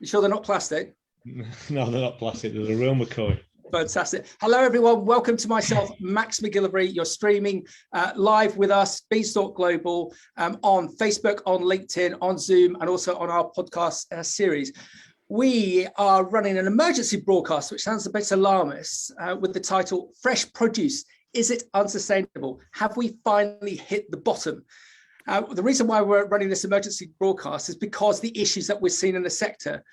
You sure they're not plastic? No, they're not plastic. They're a real McCoy. Fantastic. Hello, everyone. Welcome to myself, Max MacGillivray. You're streaming live with us, Beanstalk Global, on Facebook, on LinkedIn, on Zoom, and also on our podcast series. We are running an emergency broadcast, which sounds a bit alarmist, with the title, Fresh Produce, Is It Unsustainable? Have we finally hit the bottom? The reason why we're running this emergency broadcast is because the issues that we're seeing in the sector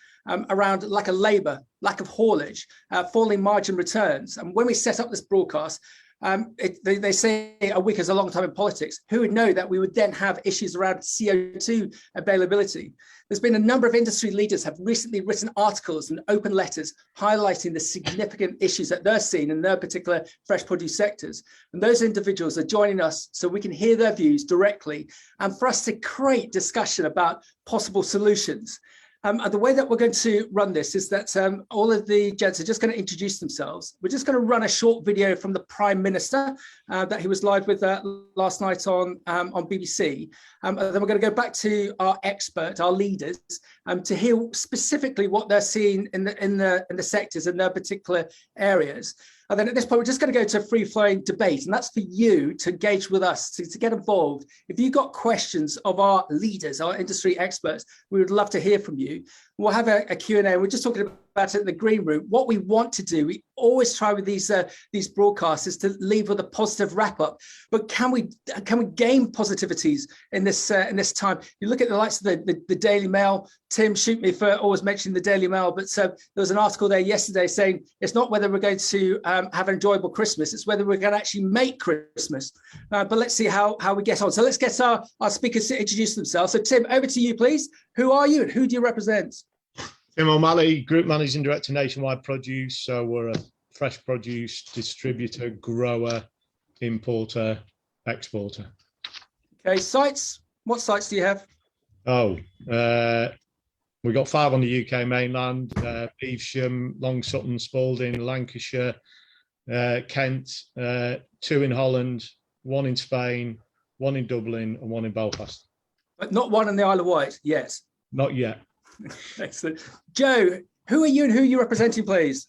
around lack of labour, lack of haulage, falling margin returns. And when we set up this broadcast, they say a week is a long time in politics. Who would know that we would then have issues around CO2 availability? There's been a number of industry leaders have recently written articles and open letters highlighting the significant issues that they're seeing in their particular fresh produce sectors. And those individuals are joining us so we can hear their views directly and for us to create discussion about possible solutions. And the way that we're going to run this is that all of the gents are just going to introduce themselves. We're just going to run a short video from the Prime Minister that he was live with last night on BBC. And then we're going to go back to our expert, our leaders, to hear specifically what they're seeing in the sectors in their particular areas. And then at this point, we're just going to go to a free-flowing debate, and that's for you to engage with us, to get involved. If you've got questions of our leaders, our industry experts, we would love to hear from you. We'll have a Q&A. We're just talking about it in the green room. What we want to do, we always try with these broadcasts is to leave with a positive wrap-up. But can we gain positivities in this time? You look at the likes of the Daily Mail. Tim, shoot me for always mentioning the Daily Mail, but there was an article there yesterday saying it's not whether we're going to have an enjoyable Christmas, it's whether we're going to actually make Christmas. But let's see how we get on. So let's get our speakers to introduce themselves. So Tim, over to you, please. Who are you and who do you represent? Tim O'Malley, Group Managing Director, Nationwide Produce. So we're a fresh produce distributor, grower, importer, exporter. Okay, sites. What sites do you have? We've got 5 on the UK mainland, Evesham, Long Sutton, Spalding, Lancashire, Kent, 2 in Holland, 1 in Spain, 1 in Dublin, and 1 in Belfast. But not 1 in the Isle of Wight yet? Not yet. Excellent. Joe, who are you and who are you representing, please?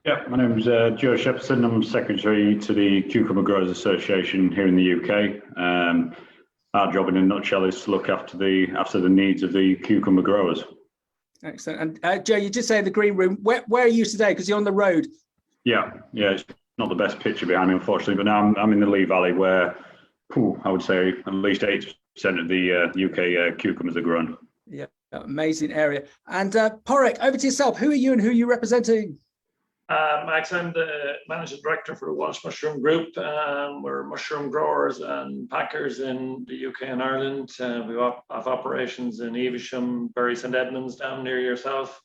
Yeah, my name is Joe Shepherdson. I'm Secretary to the Cucumber Growers Association here in the UK. Our job in a nutshell is to look after the needs of the cucumber growers. Excellent. And Joe, you just say in the green room, where are you today? Because you're on the road. Yeah, it's not the best picture behind me, unfortunately, but now I'm in the Lee Valley where I would say at least 80% of the UK cucumbers are grown. Yeah, amazing area. And Padraic, over to yourself. Who are you and who are you representing? Max, I'm the Managing Director for the Walsh Mushroom Group. We're mushroom growers and packers in the UK and Ireland. We have operations in Evesham, Bury St Edmunds down near yourself,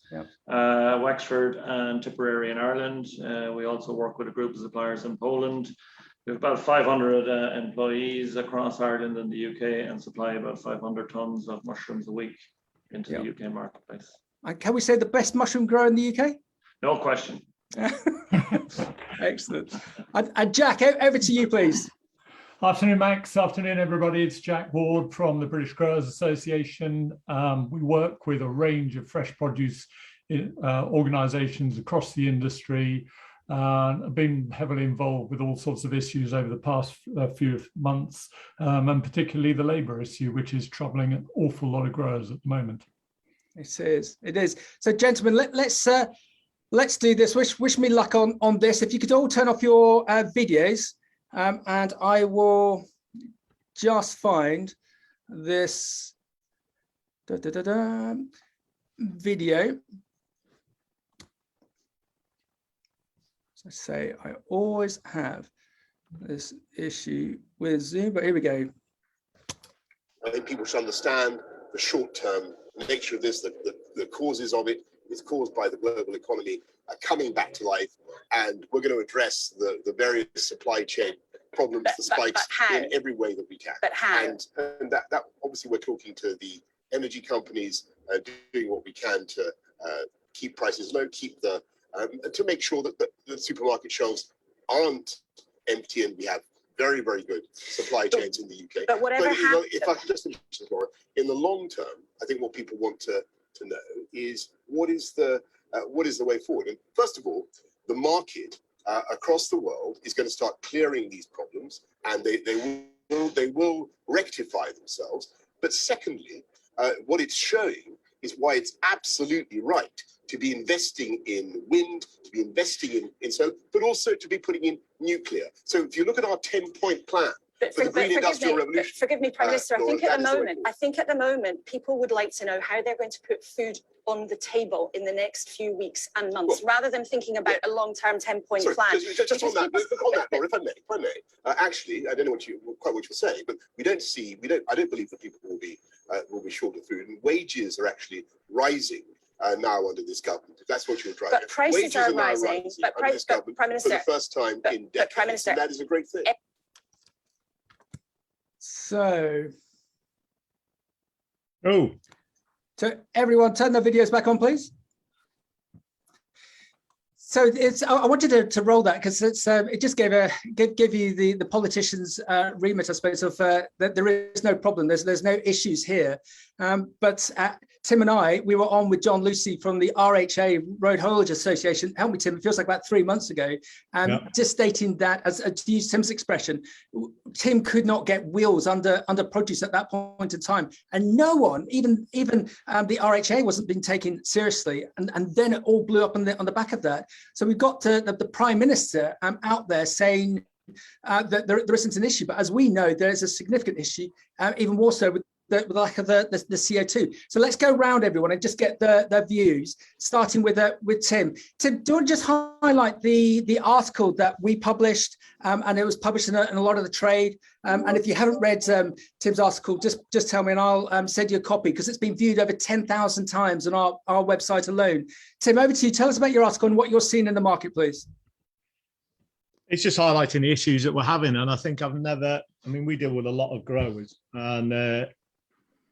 Wexford and Tipperary in Ireland. We also work with a group of suppliers in Poland. We have about 500 employees across Ireland and the UK and supply about 500 tonnes of mushrooms a week into the UK marketplace. And can we say the best mushroom grower in the UK? No question. Excellent. And Jack, over to you, please. Afternoon, Max. Afternoon, everybody. It's Jack Ward from the British Growers Association. We work with a range of fresh produce organisations across the industry. I've been heavily involved with all sorts of issues over the past few months, and particularly the labour issue, which is troubling an awful lot of growers at the moment. It is. So, gentlemen, let's do this. Wish me luck on this. If you could all turn off your videos, and I will just find this video. So say I always have this issue with Zoom, but here we go. I think people should understand the short-term nature of this, the causes of it. It's caused by the global economy coming back to life, and we're going to address the various supply chain problems, the spikes in every way that we can. But how? And that obviously we're talking to the energy companies, doing what we can to keep prices low, to make sure that the supermarket shelves aren't empty, and we have very, very good supply chains in the UK. But whatever happens, if I could just finish this, Laura, in the long term, I think what people want to to know is what is the way forward. And first of all, the market across the world is going to start clearing these problems, and they will rectify themselves. But secondly, what it's showing is why it's absolutely right to be investing in wind, to be investing in solar, but also to be putting in nuclear. So if you look at our 10-point plan for the green industrial revolution. Forgive me, Prime Minister, I think at the moment, people would like to know how they're going to put food on the table in the next few weeks and months, rather than thinking about a long-term 10-point plan. Just on that, Laura, if I may, actually, I don't know quite what you're saying, but I don't believe that people will be short of food, and wages are actually rising now under this government. If that's what you're driving. But prices are rising. But Prime Minister, for the first time in decades, Prime Minister, and that is a great thing. So everyone, turn their videos back on, please. So I wanted to roll that because it just give you the politicians' remit, I suppose, of that there is no problem. There's no issues here. But Tim and I, we were on with John Lucy from the RHA Road Haulage Association. Help me, Tim. It feels like about 3 months ago. Just stating that, as to use Tim's expression, Tim could not get wheels under produce at that point in time, and no one, even the RHA, wasn't being taken seriously. And then it all blew up on the back of that. So we've got the Prime Minister out there saying that there isn't an issue, but as we know, there is a significant issue, even more so with the lack of the CO2. So let's go round everyone and just get their views, starting with Tim. Tim, do you want to just highlight the article that we published, and it was published in a lot of the trade. And if you haven't read Tim's article, just tell me and I'll send you a copy, because it's been viewed over 10,000 times on our website alone. Tim, over to you. Tell us about your article and what you're seeing in the market, please. It's just highlighting the issues that we're having. And I think we deal with a lot of growers, and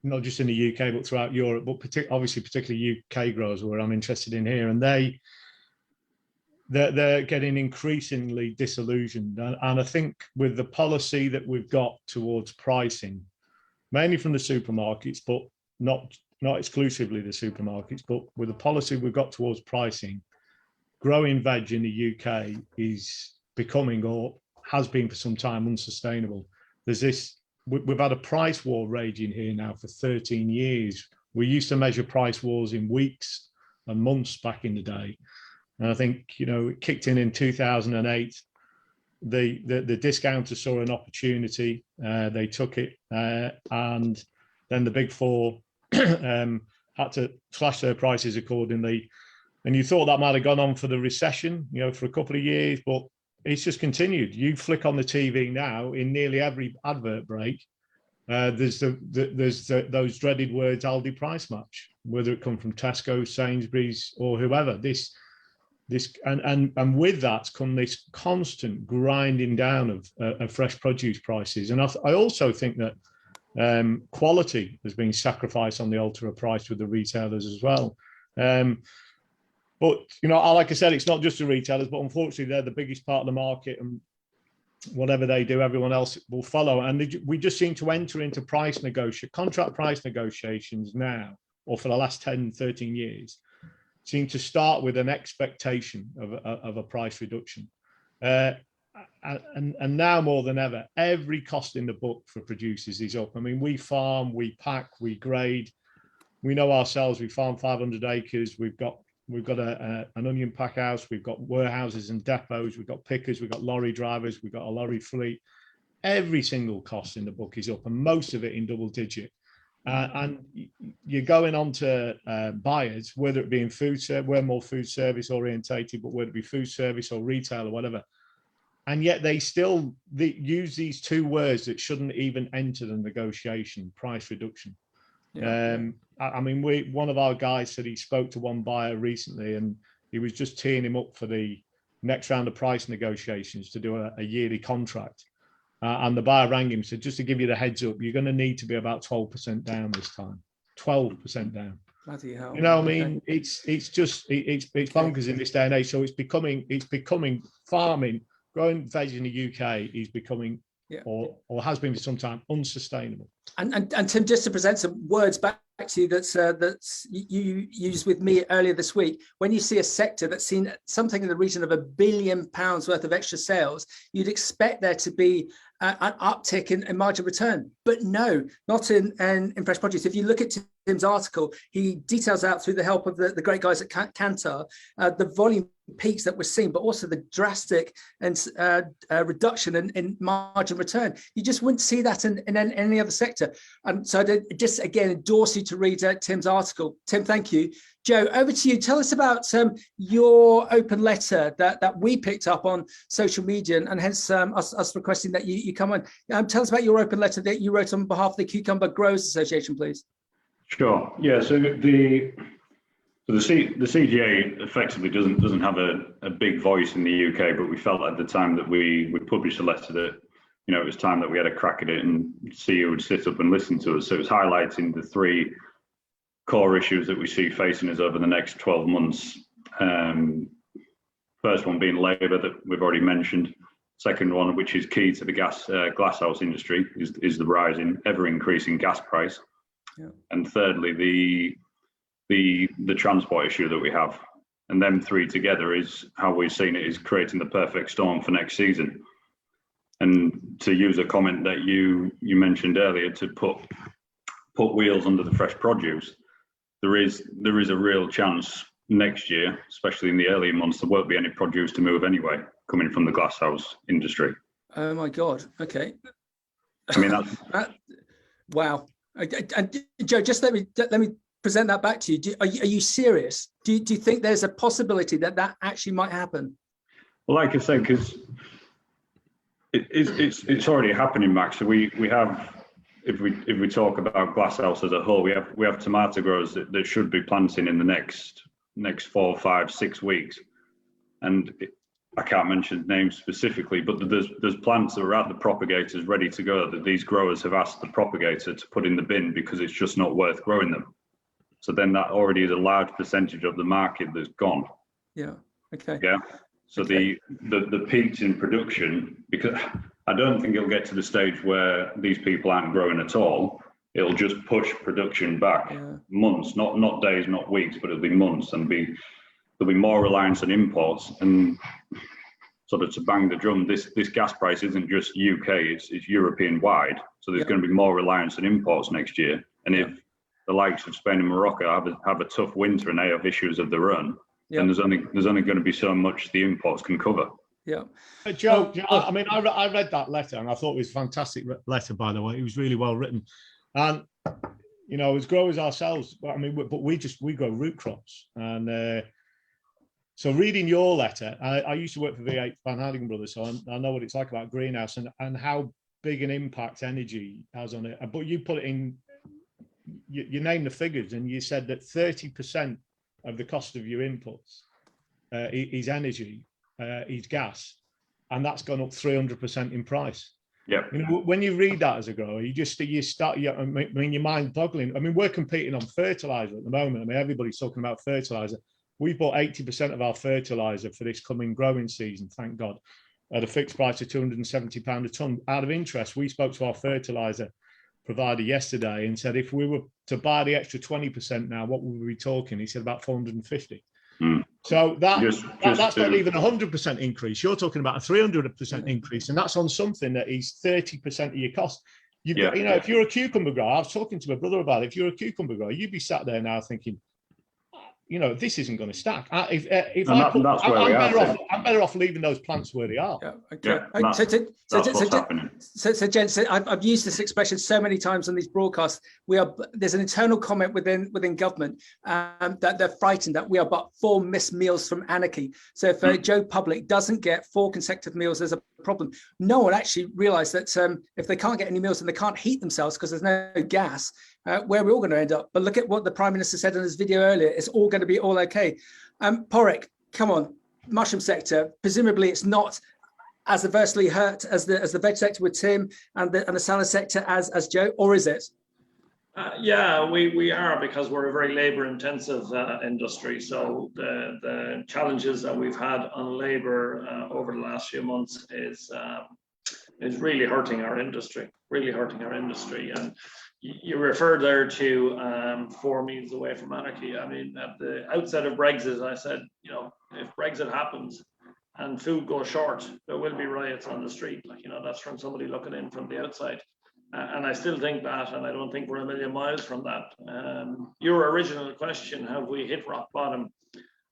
not just in the UK, but throughout Europe, but particularly UK growers, where I'm interested in here. And they're getting increasingly disillusioned. And I think with the policy that we've got towards pricing, mainly from the supermarkets, but not exclusively the supermarkets, but with the policy we've got towards pricing, growing veg in the UK is becoming, or has been for some time, unsustainable. We've had a price war raging here now for 13 years. We used to measure price wars in weeks and months back in the day. And I think, it kicked in 2008. The discounters saw an opportunity. They took it. And then the big four had to slash their prices accordingly. And you thought that might have gone on for the recession, for a couple of years, but it's just continued. You flick on the TV now, in nearly every advert break, there's those dreaded words, Aldi price match, whether it come from Tesco, Sainsbury's, or whoever. And with that come this constant grinding down of fresh produce prices. And I also think that quality has been sacrificed on the altar of price with the retailers as well. But, like I said, it's not just the retailers, but unfortunately, they're the biggest part of the market, and whatever they do, everyone else will follow. And we just seem to enter into contract price negotiations now, or for the last 10, 13 years, seem to start with an expectation of a price reduction. And now more than ever, every cost in the book for producers is up. I mean, we farm, we pack, we grade. We know ourselves, we farm 500 acres. We've got an onion pack house, we've got warehouses and depots, we've got pickers, we've got lorry drivers, we've got a lorry fleet. Every single cost in the book is up, and most of it in double digit. And you're going on to buyers, whether it be in food service, we're more food service orientated, but whether it be food service or retail or whatever. And yet they still use these two words that shouldn't even enter the negotiation: price reduction. Yeah. One of our guys said he spoke to one buyer recently, and he was just teeing him up for the next round of price negotiations to do a yearly contract. And the buyer rang him and said, just to give you the heads up, you're going to need to be about 12% down this time. 12% down. Bloody hell. It's bonkers in this day and age. So it's becoming farming, growing veg in the UK is becoming or has been for some time, unsustainable. And Tim, just to present some words back to you that's you used with me earlier this week, when you see a sector that's seen something in the region of £1 billion worth of extra sales, you'd expect there to be an uptick in margin return, but no, not in fresh produce. If you look at Tim's article, he details out through the help of the great guys at Kantar the volume peaks that we're seeing, but also the drastic and reduction in margin return. You just wouldn't see that in any other sector. And so I just again endorse you to read Tim's article. Tim, thank you. Joe, over to you. Tell us about your open letter that we picked up on social media, and hence us requesting that you come on. Tell us about your open letter that you wrote on behalf of the Cucumber Growers Association, please. Sure. Yeah. So the CGA effectively doesn't have a big voice in the UK, but we felt at the time that we published a letter that, you know, it was time that we had a crack at it and see who would sit up and listen to us. So it was highlighting the three core issues that we see facing us over the next 12 months. First one being labour, that we've already mentioned. Second one, which is key to the glasshouse industry, is the rising, ever increasing gas price. Yeah. And thirdly, the transport issue that we have. And them three together is how we've seen it is creating the perfect storm for next season. And to use a comment that you mentioned earlier, to put wheels under the fresh produce, there is a real chance next year, especially in the early months, there won't be any produce to move anyway coming from the glasshouse industry. Oh my God! Okay. I mean that's wow. And Joe, just let me present that back to you. Are you serious? Do you think there's a possibility that actually might happen? Well, like I said, because it's already happening, Max. So we have. If we talk about glasshouse as a whole, we have tomato growers that should be planting in the next 4, 5, 6 weeks, and I can't mention names specifically, but there's plants that are at the propagators ready to go that these growers have asked the propagator to put in the bin because it's just not worth growing them. So then that already is a large percentage of the market that's gone. Yeah. Okay. Yeah. So okay. the peaks in production, because I don't think it'll get to the stage where these people aren't growing at all. It'll just push production back months, not days, not weeks, but it'll be months, and there'll be more reliance on imports. And sort of to bang the drum, this gas price isn't just UK, it's European wide. So there's going to be more reliance on imports next year. And if the likes of Spain and Morocco have a tough winter and they have issues of their own, then there's only going to be so much the imports can cover. Yeah. Joe, I mean, I read that letter and I thought it was a fantastic letter, by the way. It was really well written. And, you know, as growers ourselves, I mean, but we grow root crops. And so reading your letter, I used to work for V8 Van Hardingen Brothers, so I know what it's like about greenhouse and how big an impact energy has on it. But you put it in, you named the figures and you said that 30% of the cost of your inputs is energy, is gas, and that's gone up 300% in price. Yeah. You know, when you read that as a grower, I mean, your mind boggling. I mean, we're competing on fertilizer at the moment. I mean, everybody's talking about fertilizer. We bought 80% of our fertilizer for this coming growing season, thank God, at a fixed price of £270 a tonne. Out of interest, we spoke to our fertilizer provider yesterday and said if we were to buy the extra 20% now, what would we be talking? He said about 450. So that's not even 100% increase. You're talking about a 300% increase, and that's on something that is 30% of your cost. You know, if you're a cucumber grower, I was talking to my brother about it. If you're a cucumber grower, you'd be sat there now thinking, you know, this isn't going to stack. I'm better off leaving those plants where they are. Yeah, okay. So gents, I've used this expression so many times on these broadcasts. There's an internal comment within government that they're frightened that we are but 4 missed meals from anarchy. So if Joe Public doesn't get 4 consecutive meals, there's a problem. No one actually realised that if they can't get any meals and they can't heat themselves because there's no gas, where we're all going to end up. But look at what the Prime Minister said in his video earlier. It's all going to be all okay. Padraic, come on, mushroom sector. Presumably, it's not as adversely hurt as the veg sector with Tim and the salad sector as Joe, or is it? Yeah, we are, because we're a very labour-intensive industry. So the challenges that we've had on labour over the last few months is is really hurting our industry, And you referred there to 4 meals away from anarchy. I mean, at the outset of Brexit, I said, you know, if Brexit happens and food goes short, there will be riots on the street. Like, you know, that's from somebody looking in from the outside. And I still think that, and I don't think we're a million miles from that. Your original question, have we hit rock bottom?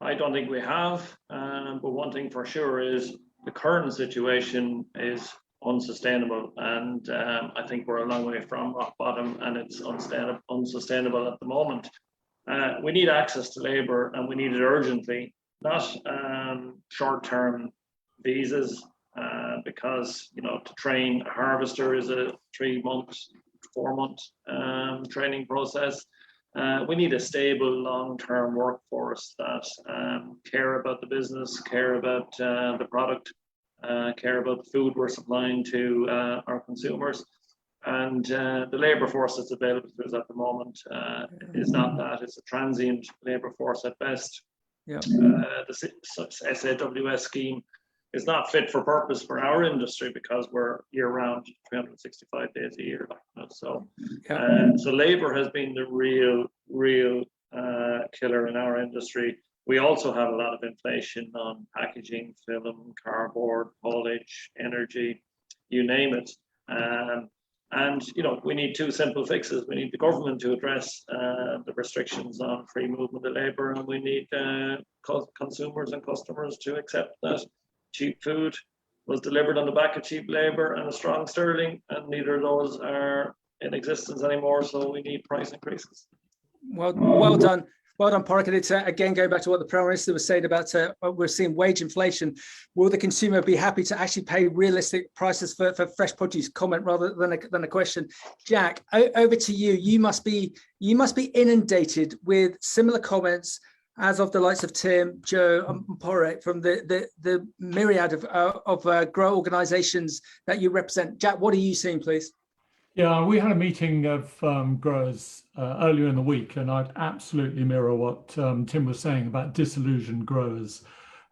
I don't think we have, but one thing for sure is the current situation is unsustainable, and I think we're a long way from rock bottom, and it's unsustainable at the moment. We need access to labour, and we need it urgently, not short-term visas, because, you know, to train a harvester is a 3-month, 4-month training process. We need a stable, long-term workforce that care about the business, care about the product, care about the food we're supplying to our consumers. And the labour force that's available to us at the moment is not that. It's a transient labour force at best. Yeah. The SAWS scheme is not fit for purpose for our industry because we're year-round, 365 days a year. So labour has been the real killer in our industry. We also have a lot of inflation on packaging, film, cardboard, haulage, energy, you name it. And, you know, we need 2 simple fixes. We need the government to address the restrictions on free movement of labour, and we need consumers and customers to accept that cheap food was delivered on the back of cheap labour and a strong sterling, and neither of those are in existence anymore, so we need price increases. Well done. Well done, Padraic. And it's again going back to what the Prime Minister was saying about we're seeing wage inflation. Will the consumer be happy to actually pay realistic prices for fresh produce? Comment rather than a question. Jack, over to you. You must be inundated with similar comments as of the likes of Tim, Joe, and Padraic from the myriad of grower organisations that you represent. Jack, what are you seeing, please? Yeah, we had a meeting of growers earlier in the week, and I'd absolutely mirror what Tim was saying about disillusioned growers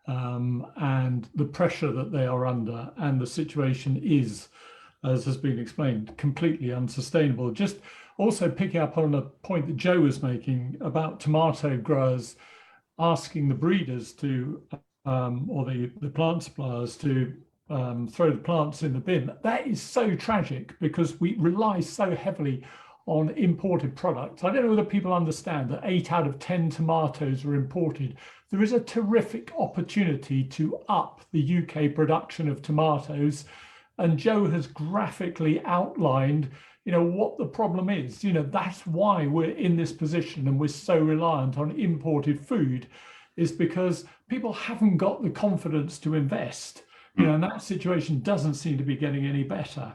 and the pressure that they are under, and the situation is, as has been explained, completely unsustainable. Just also picking up on a point that Joe was making about tomato growers asking the breeders to, or the plant suppliers to throw the plants in the bin. That is so tragic because we rely so heavily on imported products. I don't know whether people understand that 8 out of 10 tomatoes are imported. There is a terrific opportunity to up the UK production of tomatoes, and Joe has graphically outlined, you know, what the problem is. You know, that's why we're in this position and we're so reliant on imported food, is because people haven't got the confidence to invest. You know, and that situation doesn't seem to be getting any better.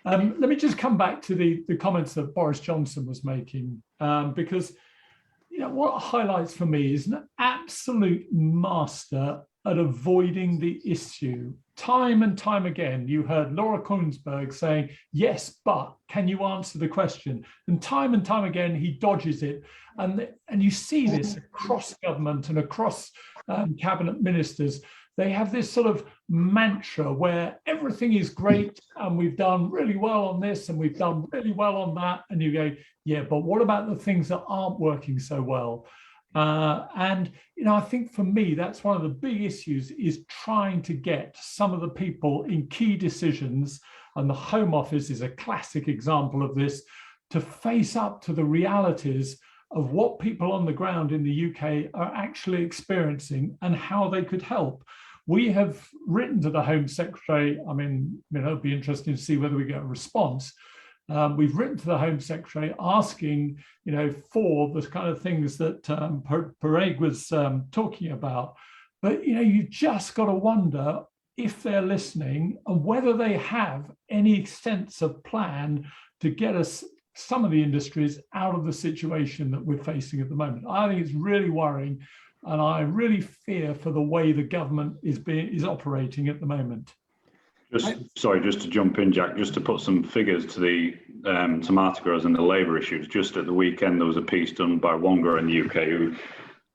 Let me just come back to the comments that Boris Johnson was making, because, you know, what highlights for me is an absolute master at avoiding the issue. Time and time again, you heard Laura Kuenssberg saying, yes, but can you answer the question? And time again, he dodges it. And you see this across government and across cabinet ministers. They have this sort of mantra where everything is great and we've done really well on this and we've done really well on that. And you go, yeah, but what about the things that aren't working so well? And, you know, I think for me, that's one of the big issues, is trying to get some of the people in key decisions, and the Home Office is a classic example of this, to face up to the realities of what people on the ground in the UK are actually experiencing and how they could help. We have written to the Home Secretary. I mean, you know, it'd be interesting to see whether we get a response. We've written to the Home Secretary asking, you know, for the kind of things that Padraic was talking about. But, you know, you just got to wonder if they're listening and whether they have any sense of plan to get us, some of the industries, out of the situation that we're facing at the moment. I think it's really worrying, and I really fear for the way the government is operating at the moment. Just to jump in, Jack, just to put some figures to the tomato growers and the labour issues. Just at the weekend, there was a piece done by one grower in the UK who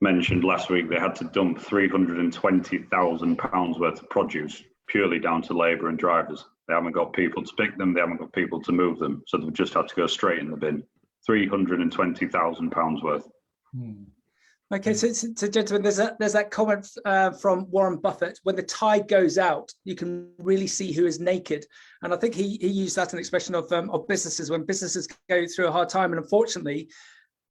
mentioned last week they had to dump £320,000 worth of produce purely down to labour and drivers. They haven't got people to pick them. They haven't got people to move them. So they've just had to go straight in the bin. £320,000 worth. Okay, so gentlemen, there's that comment from Warren Buffett: when the tide goes out, you can really see who is naked. And I think he used that as an expression of businesses when businesses go through a hard time. And unfortunately,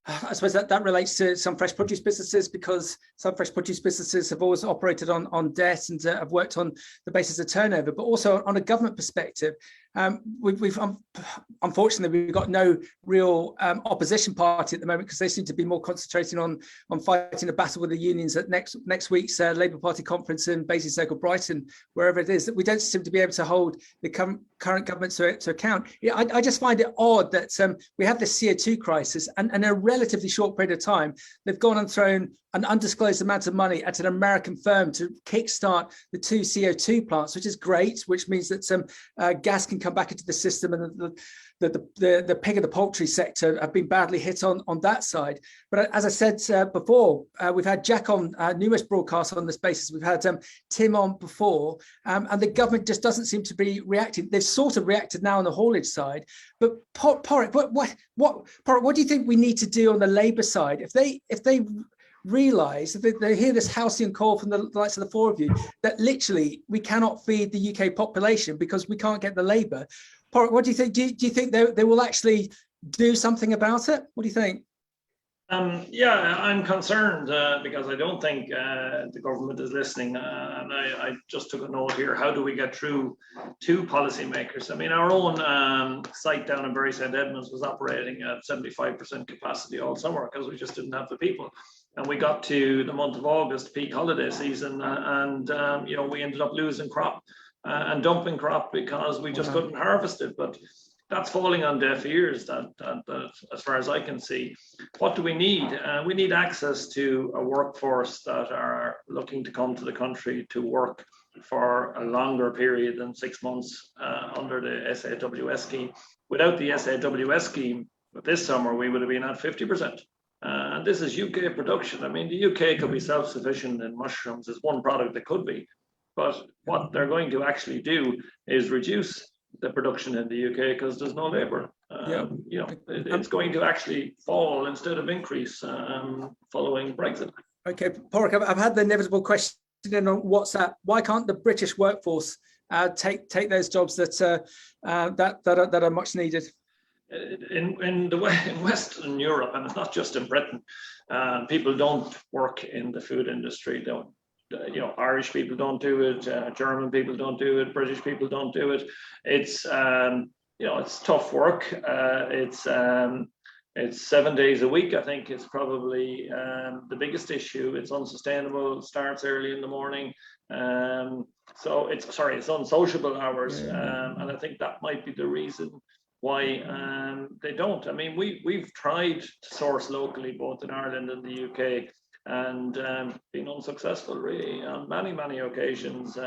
I suppose that relates to some fresh produce businesses, because some fresh produce businesses have always operated on debt and have worked on the basis of turnover, but also on a government perspective. We've unfortunately, we've got no real opposition party at the moment, because they seem to be more concentrating on fighting a battle with the unions at next week's Labour Party conference in Basingstoke, Brighton, wherever it is. That we don't seem to be able to hold the current government to account. I just find it odd that we have this CO2 crisis, and in a relatively short period of time, they've gone and thrown an undisclosed amount of money at an American firm to kickstart the 2 CO2 plants, which is great, which means that some gas can come back into the system, and the pig and the poultry sector have been badly hit on that side. But as I said before, we've had Jack on numerous broadcasts on this basis. We've had Tim on before, and the government just doesn't seem to be reacting. They've sort of reacted now on the haulage side, but Padraic, what do you think we need to do on the Labour side if they realise, if they hear this halcyon call from the likes of the four of you, that literally we cannot feed the UK population because we can't get the labour? What do you think? Do you think they will actually do something about it? What do you think? Yeah, I'm concerned because I don't think the government is listening. And I just took a note here. How do we get through to policymakers? I mean, our own site down in Bury St Edmunds was operating at 75% capacity all summer because we just didn't have the people. And we got to the month of August, peak holiday season, and you know, we ended up losing crop and dumping crop because we just couldn't harvest it. But that's falling on deaf ears, that as far as I can see. What do we need? We need access to a workforce that are looking to come to the country to work for a longer period than 6 months under the SAWS scheme. Without the SAWS scheme, this summer we would have been at 50%. And this is UK production. I mean, the UK could be self-sufficient in mushrooms as one product that could be. But what they're going to actually do is reduce the production in the UK because there's no labour. You know, it's going to actually fall instead of increase following Brexit. Okay, Padraic, I've had the inevitable question in on WhatsApp. Why can't the British workforce take those jobs that are much needed? In Western Europe, and it's not just in Britain, people don't work in the food industry. Don't, you know, Irish people don't do it, German people don't do it, British people don't do it. It's you know, it's tough work. It's 7 days a week. I think it's probably the biggest issue. It's unsustainable. It starts early in the morning. So it's unsociable hours, and I think that might be the reason why they don't. I mean, we've tried to source locally, both in Ireland and the UK, and been unsuccessful really on many occasions.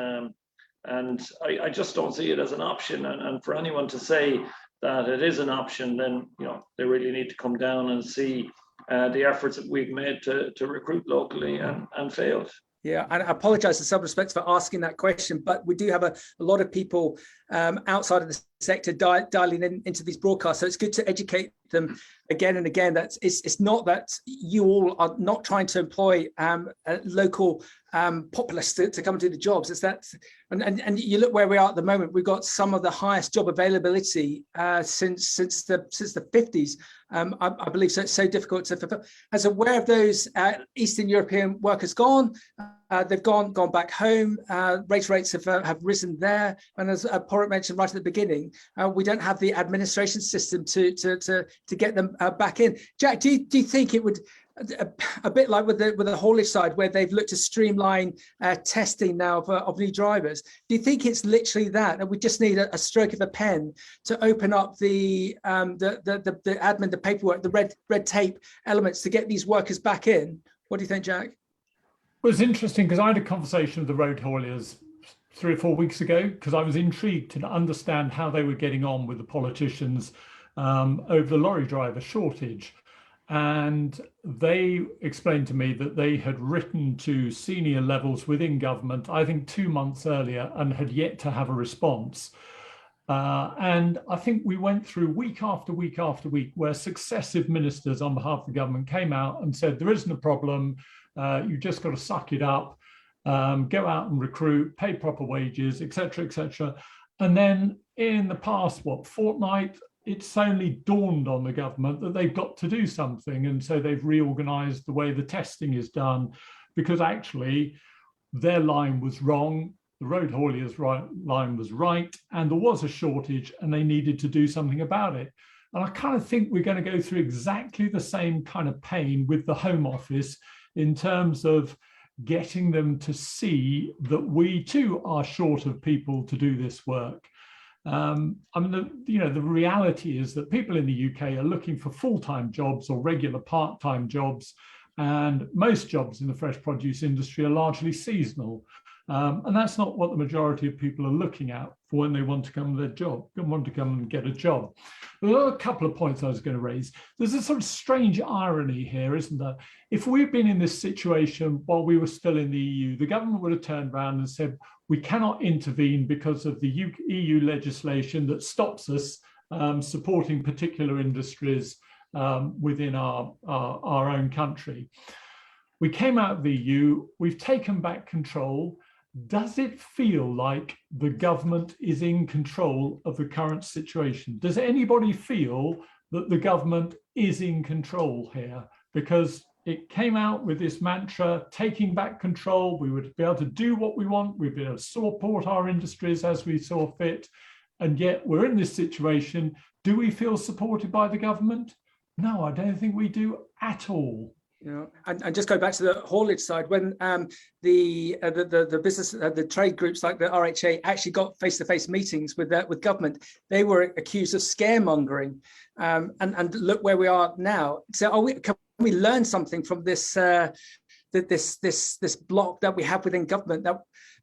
And I just don't see it as an option. And for anyone to say that it is an option, then you know, they really need to come down and see the efforts that we've made to recruit locally and failed. Yeah, and I apologise in some respects for asking that question, but we do have a lot of people outside of the sector dialing into these broadcasts, so it's good to educate them again and again. That it's not that you all are not trying to employ local populace to come do the jobs. It's that, and you look where we are at the moment. We've got some of the highest job availability since the 50s. I believe so. It's so difficult to fulfill. As aware of those Eastern European workers gone, they've gone back home. Rates have risen there, and as Padraic mentioned right at the beginning, we don't have the administration system to get them back in. Jack, do you think it would, a bit like with the haulage side, where they've looked to streamline testing now of new drivers? Do you think it's literally that we just need a stroke of a pen to open up the admin, the paperwork, the red tape elements to get these workers back in? What do you think, Jack? Well, it's interesting because I had a conversation with the road hauliers 3 or 4 weeks ago because I was intrigued to understand how they were getting on with the politicians over the lorry driver shortage. And they explained to me that they had written to senior levels within government, I think 2 months earlier, and had yet to have a response. And I think we went through week after week after week where successive ministers on behalf of the government came out and said, there isn't a problem, you just got to suck it up, go out and recruit, pay proper wages, etc., etc. And then in the past, fortnight, it's only dawned on the government that they've got to do something. And so they've reorganized the way the testing is done, because actually their line was wrong, the road hauliers' line was right, and there was a shortage and they needed to do something about it. And I kind of think we're going to go through exactly the same kind of pain with the Home Office in terms of getting them to see that we too are short of people to do this work. I mean, the reality is that people in the UK are looking for full-time jobs or regular part-time jobs, and most jobs in the fresh produce industry are largely seasonal. And that's not what the majority of people are looking at for when they want to come to their job, want to come and get a job. There are a couple of points I was going to raise. There's a sort of strange irony here, isn't there? If we'd been in this situation while we were still in the EU, the government would have turned around and said, we cannot intervene because of the EU legislation that stops us supporting particular industries within our own country. We came out of the EU, we've taken back control. Does it feel like the government is in control of the current situation? Does anybody feel that the government is in control here? Because it came out with this mantra, taking back control, we would be able to do what we want, we'd be able to support our industries as we saw fit, and yet we're in this situation. Do we feel supported by the government? No, I don't think we do at all. You know, and just go back to the haulage side, when the business, the trade groups like the RHA actually got face-to-face meetings with government, they were accused of scaremongering, and look where we are now. So, can we learn something from this this block that we have within government,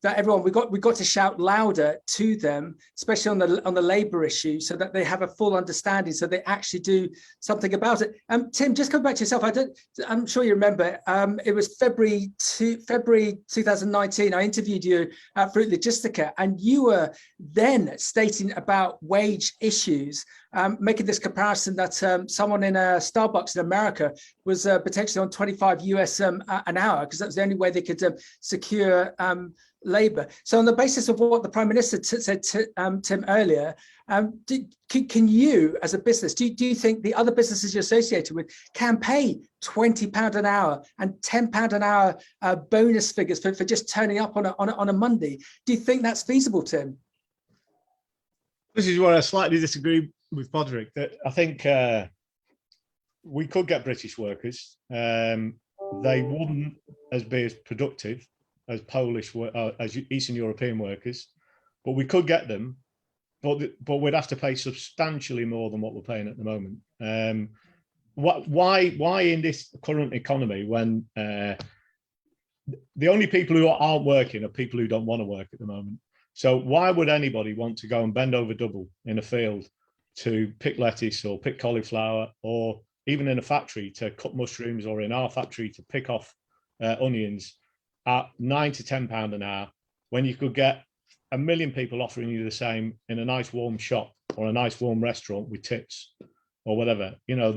that everyone we got to shout louder to them, especially on the labour issue, so that they have a full understanding, so they actually do something about it. Tim, just come back to yourself. I'm sure you remember. It was February 2019. I interviewed you at Fruit Logistica, and you were then stating about wage issues, making this comparison that someone in a Starbucks in America was potentially on 25 US an hour, because that was the only way they could secure labour. So on the basis of what the Prime Minister said to Tim earlier, can you as a business, do you think the other businesses you're associated with can pay £20 an hour and £10 an hour bonus figures for just turning up on a Monday? Do you think that's feasible, Tim? This is where I slightly disagree with Padraic, that I think we could get British workers. They wouldn't be as productive as Polish, as Eastern European workers, but we could get them, but we'd have to pay substantially more than what we're paying at the moment. Why in this current economy, when the only people who aren't working are people who don't want to work at the moment? So why would anybody want to go and bend over double in a field to pick lettuce or pick cauliflower, or even in a factory to cut mushrooms, or in our factory to pick off onions at £9 to £10 an hour, when you could get 1 million people offering you the same in a nice warm shop or a nice warm restaurant with tips or whatever? You know,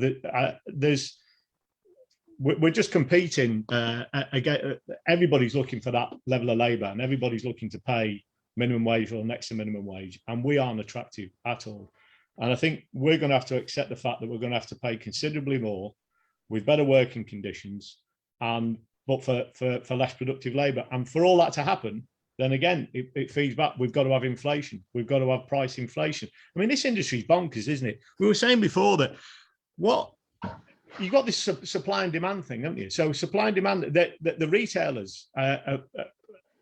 we're just competing again. Everybody's looking for that level of labour, and everybody's looking to pay minimum wage or next to minimum wage, and we aren't attractive at all. And I think we're going to have to accept the fact that we're going to have to pay considerably more with better working conditions, but for less productive labour. And for all that to happen, then again, it feeds back. We've got to have inflation. We've got to have price inflation. I mean, this industry's bonkers, isn't it? We were saying before that you've got this supply and demand thing, haven't you? So supply and demand, the retailers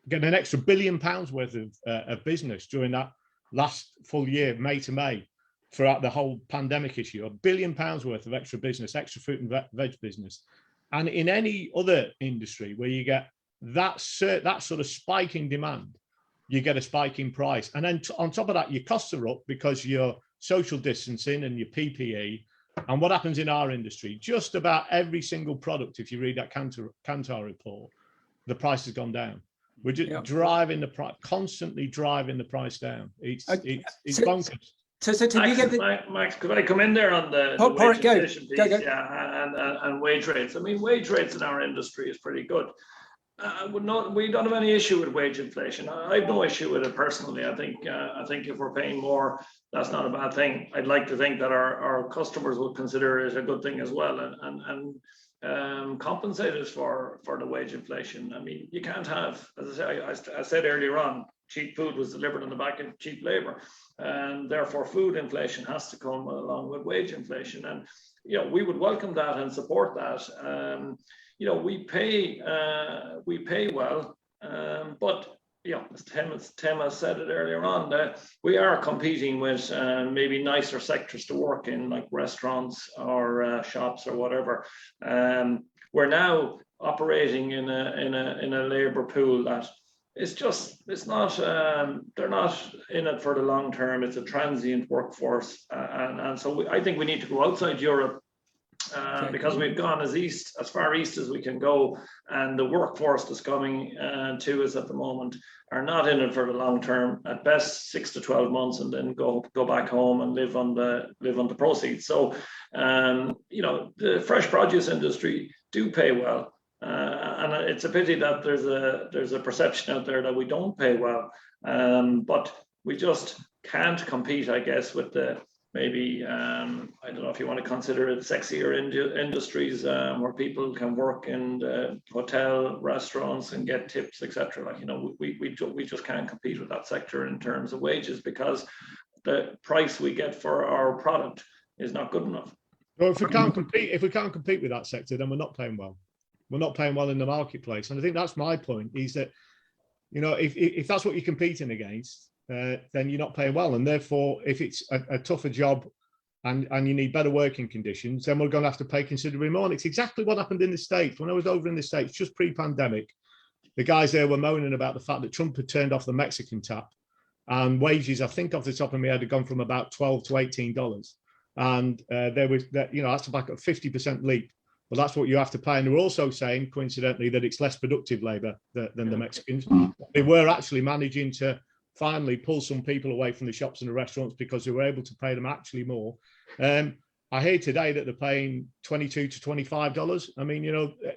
get an extra £1 billion worth of business during that last full year, May to May, throughout the whole pandemic issue. £1 billion worth of extra business, extra fruit and veg business. And in any other industry where you get that sort of spike in demand, you get a spike in price. And then on top of that, your costs are up because you're social distancing and your PPE. And what happens in our industry, just about every single product, if you read that Kantar report, the price has gone down. We're just driving the price, constantly driving the price down. It's bonkers. So Max, you get the... Max, could I come in there on the wage inflation piece? Go. Yeah, and wage rates. I mean, wage rates in our industry is pretty good. We don't have any issue with wage inflation. I have no issue with it personally. I think if we're paying more, that's not a bad thing. I'd like to think that our customers would consider it a good thing as well, and compensate us for the wage inflation. I mean, you can't have, as I said earlier on, cheap food was delivered on the back of cheap labor, and therefore food inflation has to come along with wage inflation. And we would welcome that and support that. We pay well, but as Tim has said it earlier on, that we are competing with maybe nicer sectors to work in, like restaurants or shops or whatever. We're now operating in a labour pool that it's not they're not in it for the long term. It's a transient workforce, and so I think we need to go outside Europe. Because we've gone as far east as we can go, and the workforce that's coming to us at the moment are not in it for the long term. At best, 6 to 12 months, and then go back home and live on the proceeds. So, the fresh produce industry do pay well, and it's a pity that there's a perception out there that we don't pay well. But we just can't compete, I guess, with the maybe, I don't know if you want to consider it sexier industries where people can work in hotel, restaurants and get tips, etc. We just can't compete with that sector in terms of wages, because the price we get for our product is not good enough. Well, if we can't compete with that sector, then we're not paying well. We're not paying well in the marketplace. And I think that's my point, is that, if that's what you're competing against, then you're not paying well. And therefore, if it's a tougher job and you need better working conditions, then we're going to have to pay considerably more. And it's exactly what happened in the States. When I was over in the States, just pre-pandemic, the guys there were moaning about the fact that Trump had turned off the Mexican tap, and wages, I think off the top of my head, had gone from about $12 to $18. And there was that, that's about a 50% leap. Well, that's what you have to pay. And they were also saying, coincidentally, that it's less productive labour than the Mexicans. They were actually managing to finally pull some people away from the shops and the restaurants because they were able to pay them actually more. I hear today that they're paying $22 to $25. I mean,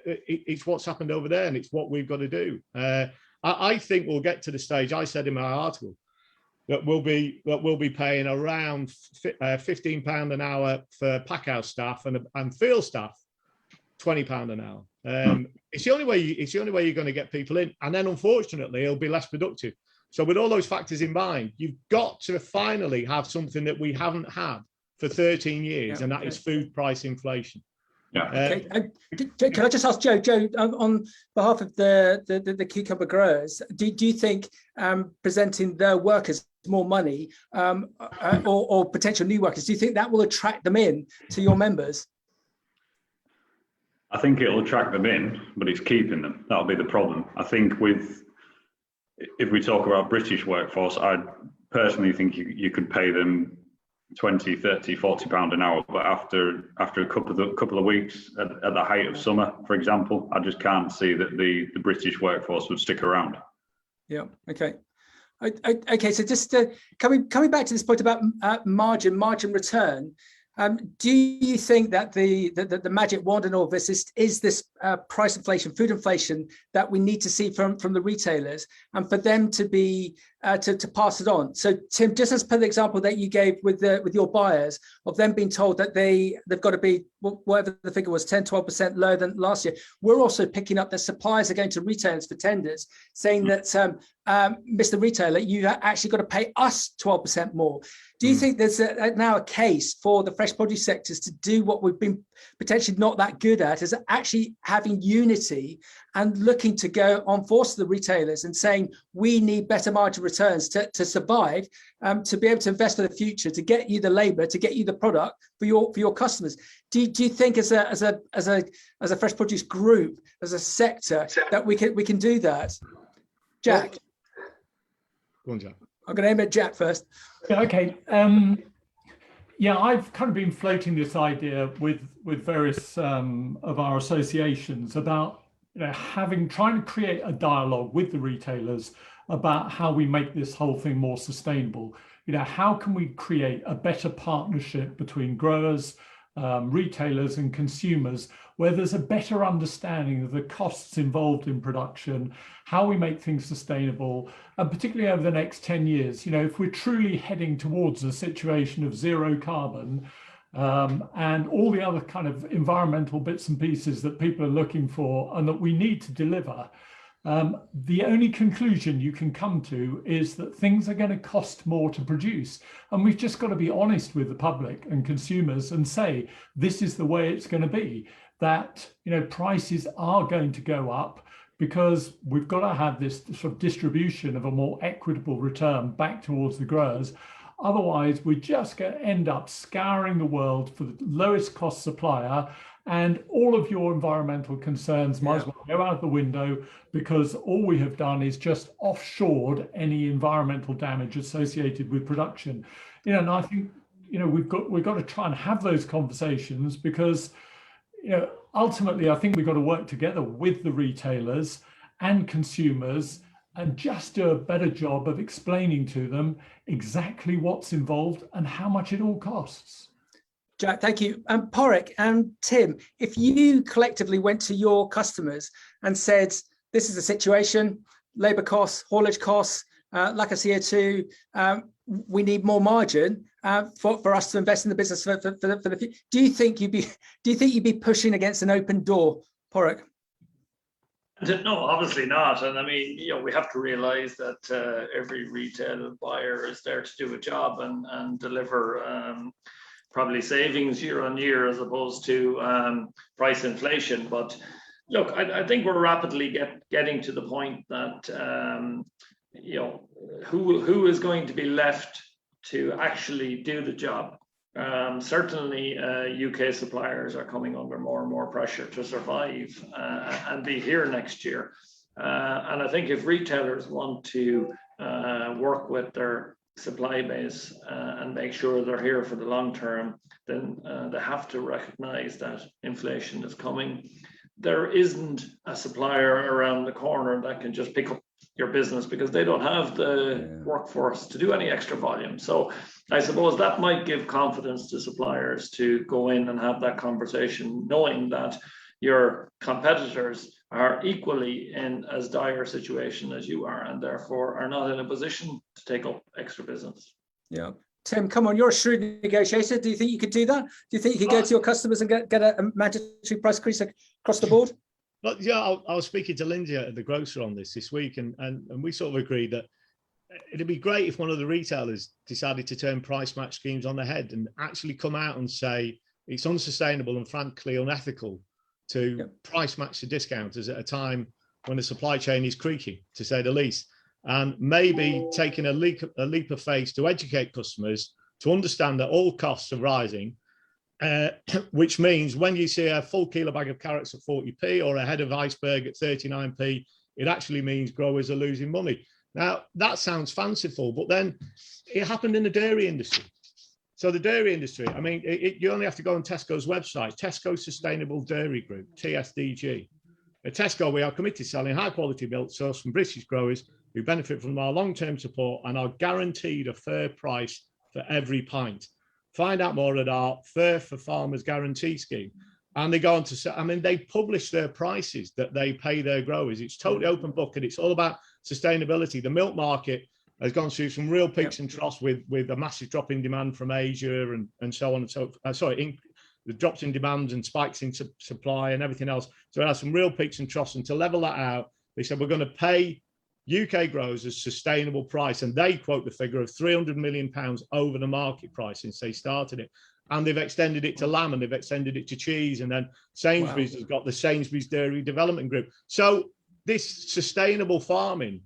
it's what's happened over there, and it's what we've got to do. I think we'll get to the stage, I said in my article, that we'll be paying around £15 an hour for packhouse staff and field staff, £20 an hour. It's the only way you're going to get people in, and then unfortunately it'll be less productive. So with all those factors in mind, you've got to finally have something that we haven't had for 13 years, and that is food price inflation. Yeah. Can I just ask Joe, on behalf of the cucumber growers, do you think presenting their workers more money or potential new workers, do you think that will attract them in to your members? I think it'll attract them in, but it's keeping them. That'll be the problem. I think if we talk about British workforce, I personally think you could pay them 20, 30, 40 pound an hour, but after a couple of weeks at the height of summer, for example, I just can't see that the British workforce would stick around. Yeah. Okay. Okay. So just coming back to this point about margin return. Do you think that the magic wand in all this is this price inflation, food inflation that we need to see from the retailers, and for them to be to pass it on? So Tim, just as per the example that you gave with your buyers, of them being told that they've got to be, whatever the figure was, 10-12% lower than last year, we're also picking up that suppliers are going to retailers for tenders saying that Mr. Retailer, you actually got to pay us 12% more. Do you think there's now a case for the fresh produce sectors to do what we've been potentially not that good at, is actually having unity and looking to go on force to the retailers and saying, we need better margin returns to survive, to be able to invest for the future, to get you the labor, to get you the product for your customers? Do you think as a fresh produce group, as a sector, that we can do that? Jack. Go on, Jack. I'm going to aim at Jack first. Yeah, okay. I've kind of been floating this idea with various of our associations about trying to create a dialogue with the retailers about how we make this whole thing more sustainable. How can we create a better partnership between growers, retailers and consumers, where there's a better understanding of the costs involved in production, how we make things sustainable, and particularly over the next 10 years, if we're truly heading towards a situation of zero carbon, and all the other kind of environmental bits and pieces that people are looking for and that we need to deliver, the only conclusion you can come to is that things are going to cost more to produce. And we've just got to be honest with the public and consumers and say, this is the way it's going to be, that, prices are going to go up, because we've got to have this sort of distribution of a more equitable return back towards the growers. Otherwise, we're just going to end up scouring the world for the lowest cost supplier, and all of your environmental concerns might as well go out the window, because all we have done is just offshored any environmental damage associated with production. And I think, we've got to try and have those conversations, because, ultimately, I think we've got to work together with the retailers and consumers and just do a better job of explaining to them exactly what's involved and how much it all costs. Jack, thank you. Padraic and Tim, if you collectively went to your customers and said, this is the situation, labour costs, haulage costs, lack of CO2, we need more margin for us to invest in the business for the future. Do you think you'd be pushing against an open door, Padraic? No, obviously not. And I mean, we have to realize that every retail buyer is there to do a job and deliver probably savings year on year, as opposed to price inflation. But look, I think we're rapidly getting to the point that who is going to be left to actually do the job. Certainly, UK suppliers are coming under more and more pressure to survive and be here next year. And I think if retailers want to work with their supply base and make sure they're here for the long term, then they have to recognize that inflation is coming. There isn't a supplier around the corner that can just pick up your business, because they don't have the workforce to do any extra volume. So I suppose that might give confidence to suppliers to go in and have that conversation, knowing that your competitors are equally in as dire a situation as you are, and therefore are not in a position to take up extra business. Yeah. Tim, come on, you're a shrewd negotiator. Do you think you could do that? Do you think you could go to your customers and get a mandatory price increase across the board? Well, I was speaking to Lindsay at the grocer on this week, and we sort of agreed that it'd be great if one of the retailers decided to turn price match schemes on their head and actually come out and say it's unsustainable and frankly unethical to price match the discounters at a time when the supply chain is creaking, to say the least. And maybe taking a leap of faith to educate customers to understand that all costs are rising, which means when you see a full kilo bag of carrots at 40p or a head of iceberg at 39p, it actually means growers are losing money. Now, that sounds fanciful, but then it happened in the dairy industry. So the dairy industry, I mean, you only have to go on Tesco's website, Tesco Sustainable Dairy Group, TSDG. At Tesco, we are committed to selling high quality milk sourced from British growers who benefit from our long-term support and are guaranteed a fair price for every pint. Find out more at our Fair for Farmers Guarantee Scheme. And they go on to say, I mean, they publish their prices that they pay their growers. It's totally open book, and it's all about sustainability. The milk market has gone through some real peaks and troughs with a massive drop in demand from Asia and so on and so the drops in demand and spikes in supply and everything else. So it has some real peaks and troughs, and to level that out, they said we're going to pay UK growers a sustainable price, and they quote the figure of £300 million over the market price since they started it. And they've extended it to lamb, and they've extended it to cheese, and then Sainsbury's has got the Sainsbury's Dairy Development Group. So this sustainable farming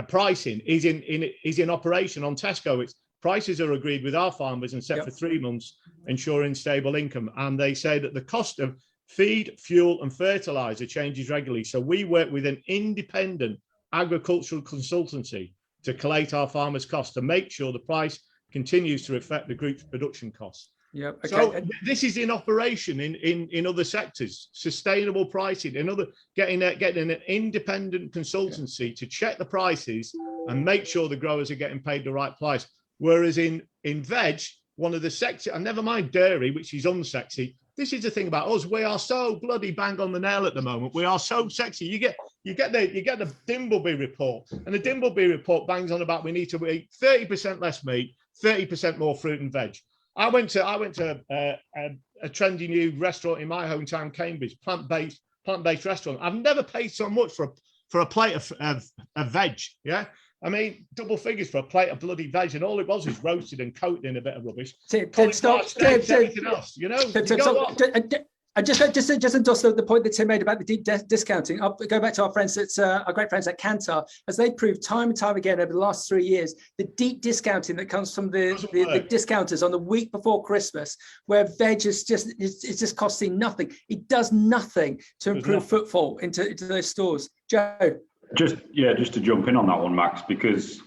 pricing is in operation on Tesco. Its prices are agreed with our farmers and set for 3 months, ensuring stable income. And they say that the cost of feed, fuel and fertilizer changes regularly. So we work with an independent agricultural consultancy to collate our farmers' costs to make sure the price continues to reflect the group's production costs. Yeah. Okay. So this is in operation in other sectors. Sustainable pricing, getting an independent consultancy to check the prices and make sure the growers are getting paid the right price. Whereas in veg, one of the sexy, and never mind dairy, which is unsexy. This is the thing about us. We are so bloody bang on the nail at the moment. We are so sexy. You get the Dimbleby report, and the Dimbleby report bangs on about we need to eat 30% less meat, 30% more fruit and veg. I went to a trendy new restaurant in my hometown, Cambridge, plant-based restaurant. I've never paid so much for a plate of veg. Yeah, I mean double figures for a plate of bloody veg, and all it was roasted and coated in a bit of rubbish. Tim, everything else, you know. And just endorse the point that Tim made about the deep discounting. I'll go back to our friends our great friends at Kantar, as they proved time and time again over the last 3 years, the deep discounting that comes from the discounters on the week before Christmas, where veg is just costing nothing. It does nothing to improve footfall into those stores. Joe. Just to jump in on that one, Max, because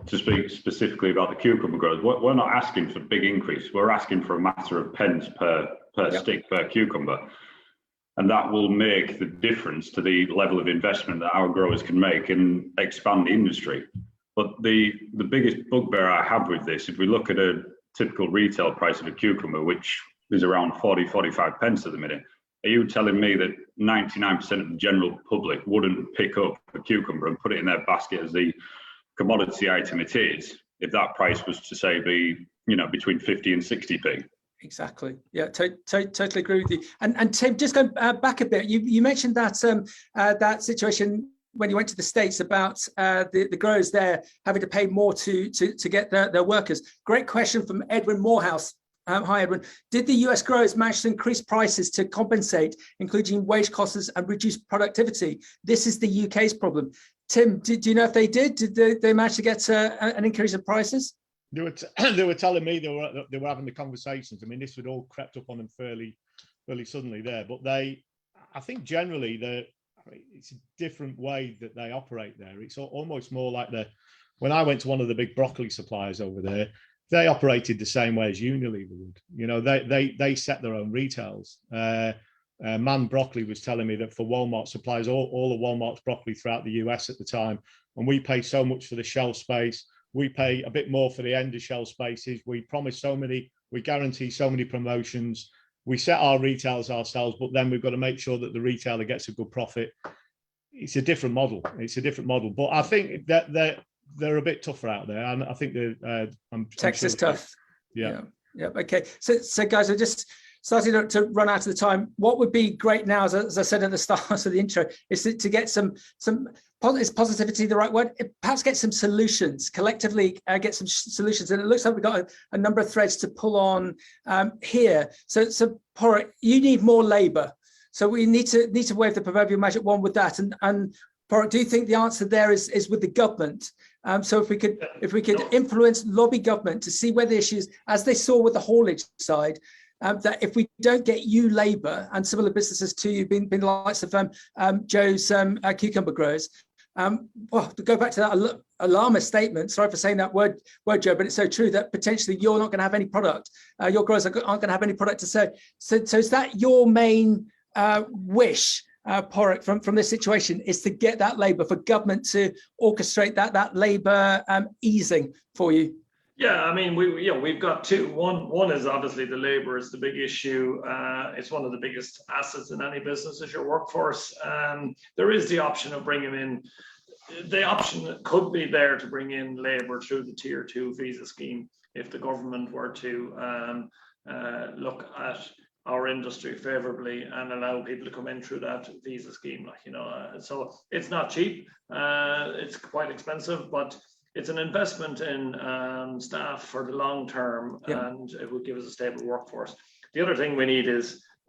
to speak specifically about the cucumber growers, we're not asking for a big increase. We're asking for a matter of pence per stick per cucumber, and that will make the difference to the level of investment that our growers can make and expand the industry. But the biggest bugbear I have with this, if we look at a typical retail price of a cucumber, which is around 40-45 pence at the minute, are you telling me that 99% of the general public wouldn't pick up a cucumber and put it in their basket as the commodity item it is, if that price was to say be between 50 and 60p? Exactly. Yeah, totally agree with you. And Tim, just going back a bit, you mentioned that that situation when you went to the States about the growers there having to pay more to get their workers. Great question from Edwin Morehouse. Hi, Edwin. Did the US growers manage to increase prices to compensate, including wage costs and reduce productivity? This is the UK's problem. Tim, do you know if they did? Did they manage to get an increase in prices? They were telling me they were having the conversations. I mean, this had all crept up on them fairly suddenly there. But I think generally it's a different way that they operate there. It's almost more like when I went to one of the big broccoli suppliers over there, they operated the same way as Unilever would. You know, they set their own retails. Man Broccoli was telling me that for Walmart supplies all of Walmart's broccoli throughout the US at the time, and we pay so much for the shelf space. We pay a bit more for the end of shelf spaces. We promise we guarantee so many promotions. We set our retails ourselves, but then we've got to make sure that the retailer gets a good profit. It's a different model. But I think that they're a bit tougher out there, and I think Texas tough. Yeah. Okay. So guys, we're just starting to run out of the time. What would be great now, as I said at the start of the intro, is to get some. Is positivity the right word? Perhaps get some solutions collectively. Get some solutions, and it looks like we've got a number of threads to pull on here. So Padraic, you need more labour. So we need to wave the proverbial magic wand with that. And Padraic, do you think the answer there is with the government? So if we could influence, lobby government to see where the issues, as they saw with the haulage side. That if we don't get you labour and similar businesses to you, being the likes of Joe's cucumber growers, well, to go back to that alarmist statement, sorry for saying that word, Joe, but it's so true that potentially you're not going to have any product. Your growers aren't going to have any product to sell. So is that your main wish, Padraic, from this situation, is to get that labour, for government to orchestrate that labour easing for you? Yeah, I mean, we've got two. One is obviously the labour is the big issue. It's one of the biggest assets in any business is your workforce. There is the option of bringing in. The option could be there to bring in labour through the Tier 2 visa scheme if the government were to look at our industry favourably and allow people to come in through that visa scheme. So it's not cheap. It's quite expensive, but it's an investment in staff for the long term, and it will give us a stable workforce. The other thing we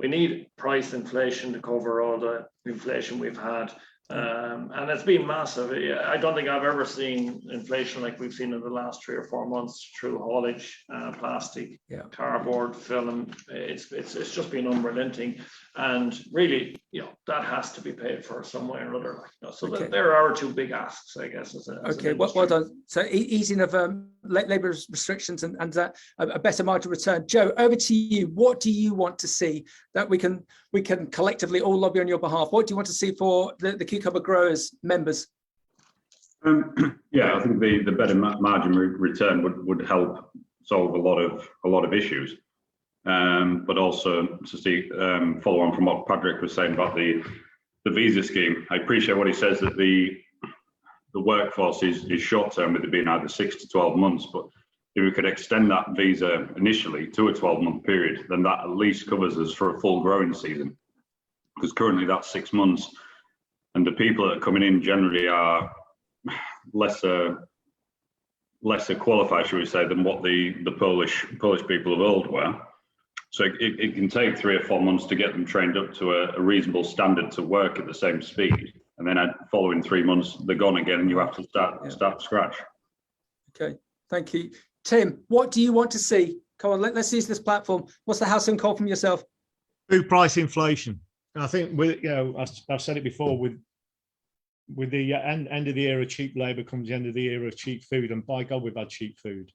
need price inflation to cover all the inflation we've had. And it's been massive. I don't think I've ever seen inflation like we've seen in the last 3 or 4 months through haulage, plastic, cardboard, film. It's just been unrelenting. And really, that has to be paid for some way or other. So Okay. there are two big asks, I guess. As Okay, well done. So easing of labour restrictions and a better margin return. Joe, over to you. What do you want to see that we can collectively all lobby on your behalf? What do you want to see for the cucumber growers members? Yeah, I think the better margin return would help solve a lot of issues. But also to see follow on from what Padraic was saying about the visa scheme. I appreciate what he says, that the workforce is short term, with it being either 6 to 12 months. But if we could extend that visa initially to a 12-month period, then that at least covers us for a full growing season. Because currently that's 6 months, and the people that are coming in generally are lesser qualified, should we say, than what the Polish people of old were. So it can take 3 or 4 months to get them trained up to a reasonable standard to work at the same speed. And then following 3 months, they're gone again, and you have to start from scratch. Okay, thank you. Tim, what do you want to see? Come on, let's use this platform. What's the house and call from yourself? Food price inflation. And I think I've said it before, with the end of the era of cheap labour comes the end of the era of cheap food, and by God, we've had cheap food.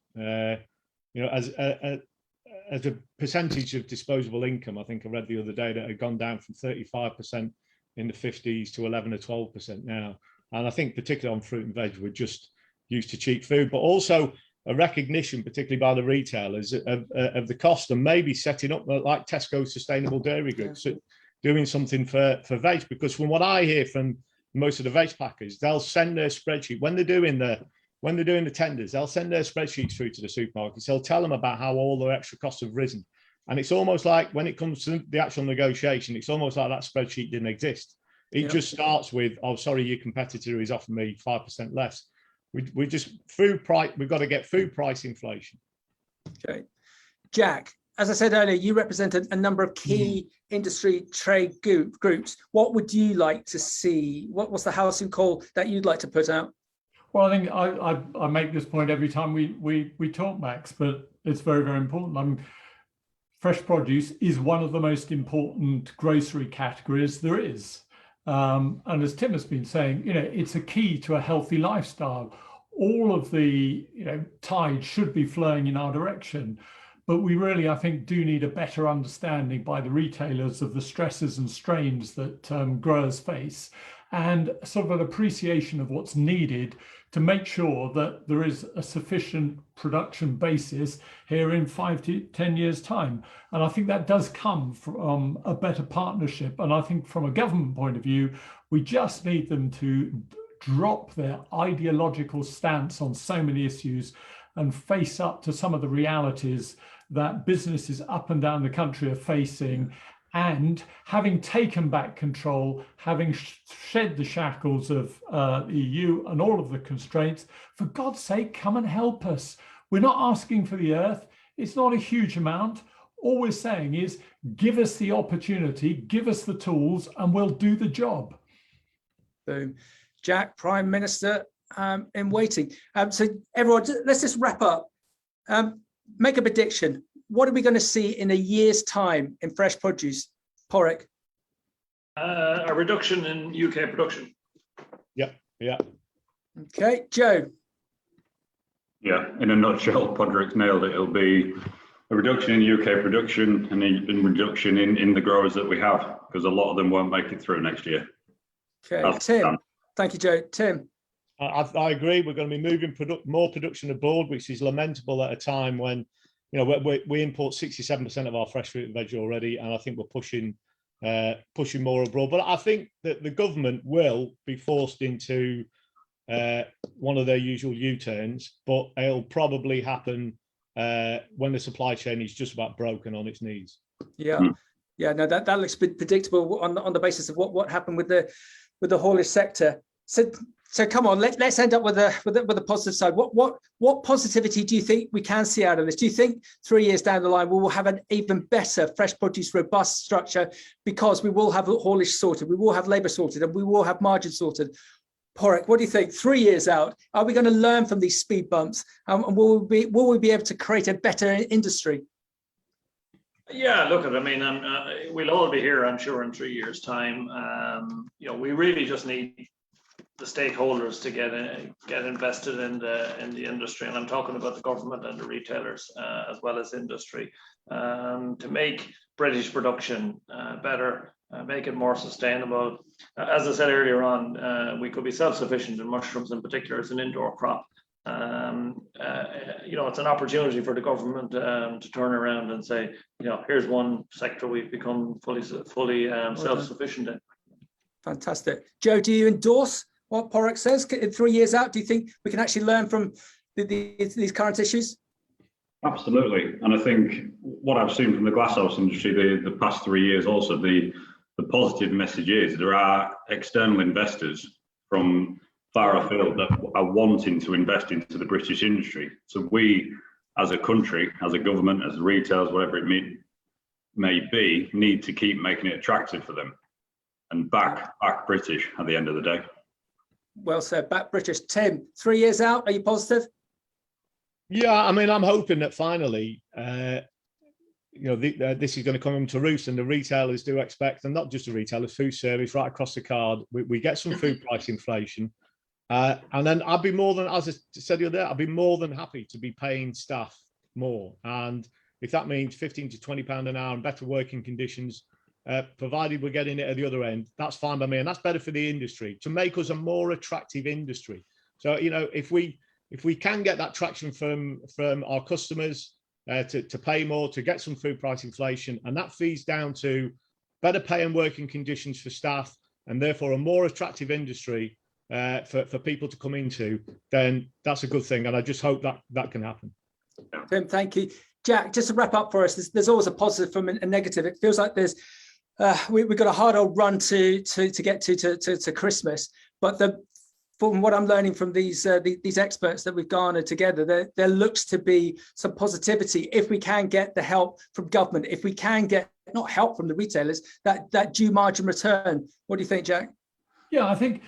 As a percentage of disposable income, I think I read the other day that it had gone down from 35% in the 50s to 11 or 12% now. And I think particularly on fruit and veg, we're just used to cheap food, but also a recognition, particularly by the retailers, of the cost, and maybe setting up like Tesco Sustainable Dairy Group, so doing something for veg. Because from what I hear from most of the veg packers, they'll send their spreadsheet when they're doing the tenders, they'll send their spreadsheets through to the supermarkets. They'll tell them about how all their extra costs have risen. And it's almost like when it comes to the actual negotiation, it's almost like that spreadsheet didn't exist. It just starts with, oh, sorry, your competitor is offering me 5% less. We just food price. We've got to get food price inflation. Okay, Jack, as I said earlier, you represent a number of key industry trade groups. What would you like to see? What's the housing call that you'd like to put out? Well, I think I make this point every time we talk, Max, but it's very, very important. I mean, fresh produce is one of the most important grocery categories there is. And as Tim has been saying, it's a key to a healthy lifestyle. All of the tide should be flowing in our direction, but we really, I think, do need a better understanding by the retailers of the stresses and strains that growers face, and sort of an appreciation of what's needed to make sure that there is a sufficient production basis here in 5 to 10 years' time. And I think that does come from a better partnership. And I think from a government point of view, we just need them to drop their ideological stance on so many issues and face up to some of the realities that businesses up and down the country are facing. And having taken back control, having shed the shackles of the EU and all of the constraints, for God's sake, come and help us. We're not asking for the earth. It's not a huge amount. All we're saying is give us the opportunity, give us the tools, and we'll do the job. Boom. Jack, Prime Minister in waiting. So everyone, let's just wrap up. Make a prediction. What are we going to see in a year's time in fresh produce? Padraic? A reduction in UK production. Yeah. Okay, Joe? Yeah, in a nutshell, Padraic nailed it. It'll be a reduction in UK production and a reduction in the growers that we have, because a lot of them won't make it through next year. Okay, Tim. Thank you, Joe. Tim? I agree. We're going to be moving more production abroad, which is lamentable at a time when we import 67% of our fresh fruit and veg already, and I think we're pushing more abroad. But I think that the government will be forced into one of their usual U-turns, but it'll probably happen when the supply chain is just about broken on its knees. Yeah, no, that looks predictable on the basis of what happened with the haulage sector. So come on, let's end up with a positive side. What positivity do you think we can see out of this? Do you think 3 years down the line we will have an even better fresh produce robust structure, because we will have haulage sorted, we will have labour sorted, and we will have margin sorted? Padraic, what do you think? 3 years out, are we going to learn from these speed bumps, and will we be able to create a better industry? Yeah, look at. I mean, we'll all be here, I'm sure, in 3 years' time. We really just need the stakeholders to get invested in the industry, and I'm talking about the government and the retailers as well as industry, to make British production better, make it more sustainable. As I said earlier on, we could be self-sufficient in mushrooms, in particular as an indoor crop. It's an opportunity for the government to turn around and say, here's one sector we've become fully self-sufficient in. Fantastic. Joe, do you endorse what Padraic says? In 3 years out, do you think we can actually learn from these current issues? Absolutely. And I think what I've seen from the glasshouse industry the past 3 years also, the positive message is there are external investors from far afield that are wanting to invest into the British industry. So we, as a country, as a government, as retailers, whatever it may be, need to keep making it attractive for them and back British at the end of the day. Well said, back British. Tim, 3 years out, are you positive? Yeah, I mean, I'm hoping that finally, this is going to come to roost, and the retailers do expect, and not just the retailers, food service right across the card, we get some food price inflation. And then I'd be more than, as I said the other day, I'd be more than happy to be paying staff more. And if that means £15 to £20 an hour and better working conditions, provided we're getting it at the other end, that's fine by me. And that's better for the industry, to make us a more attractive industry. So, if we can get that traction from our customers to pay more, to get some food price inflation, and that feeds down to better pay and working conditions for staff, and therefore a more attractive industry for people to come into, then that's a good thing. And I just hope that can happen. Tim, thank you. Jack, just to wrap up for us, there's always a positive from a negative. It feels like there's we've got a hard old run to get to Christmas, but from what I'm learning from these experts that we've garnered together, there looks to be some positivity if we can get the help from government, if we can get not help from the retailers, that due margin return. What do you think, Jack? Yeah, I think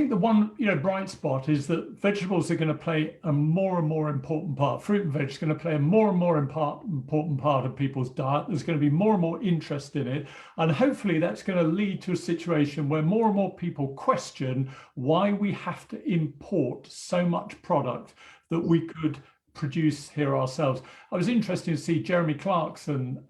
the one bright spot is that vegetables are going to play a more and more important part. Fruit and veg is going to play a more and more important part of people's diet. There's going to be more and more interest in it, and hopefully that's going to lead to a situation where more and more people question why we have to import so much product that we could produce here ourselves. I was interested to see Jeremy Clarkson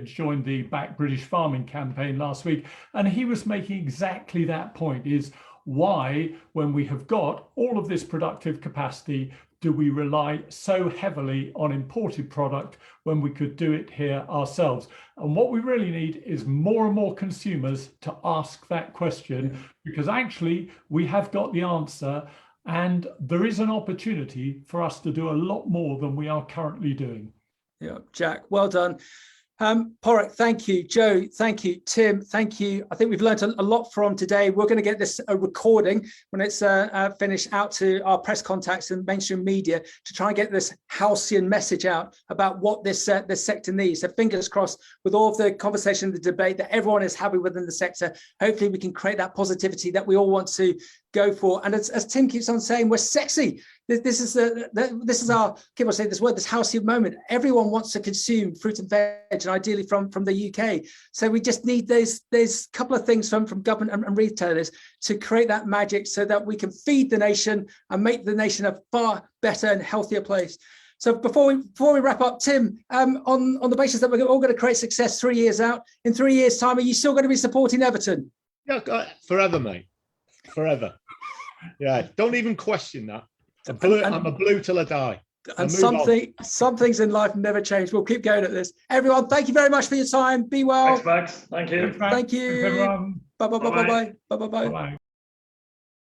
joined the Back British Farming campaign last week, and he was making exactly that point, is why, when we have got all of this productive capacity, do we rely so heavily on imported product when we could do it here ourselves? And what we really need is more and more consumers to ask that question, because actually we have got the answer. And there is an opportunity for us to do a lot more than we are currently doing. Yeah, Jack, well done. Padraic, thank you. Joe, thank you. Tim, thank you. I think we've learned a lot from today. We're going to get this recording when it's finished out to our press contacts and mainstream media to try and get this halcyon message out about what this sector needs. So fingers crossed, with all of the conversation, the debate that everyone is having within the sector, hopefully we can create that positivity that we all want to go for. And as Tim keeps on saying, we're sexy. This is our, keep on saying this word, this halcyon moment. Everyone wants to consume fruit and veg, and ideally from the UK. So we just need there's couple of things from government and retailers to create that magic so that we can feed the nation and make the nation a far better and healthier place. So before we wrap up, Tim, on the basis that we're all going to create success 3 years out, in 3 years' time, are you still going to be supporting Everton? Yeah, forever, mate. Forever. Yeah, don't even question that. I'm a blue till I die. And some things in life never change. We'll keep going at this. Everyone, thank you very much for your time. Be well. Thanks, Max. Thank you. Thank you. Thanks, everyone. Bye. Bye-bye.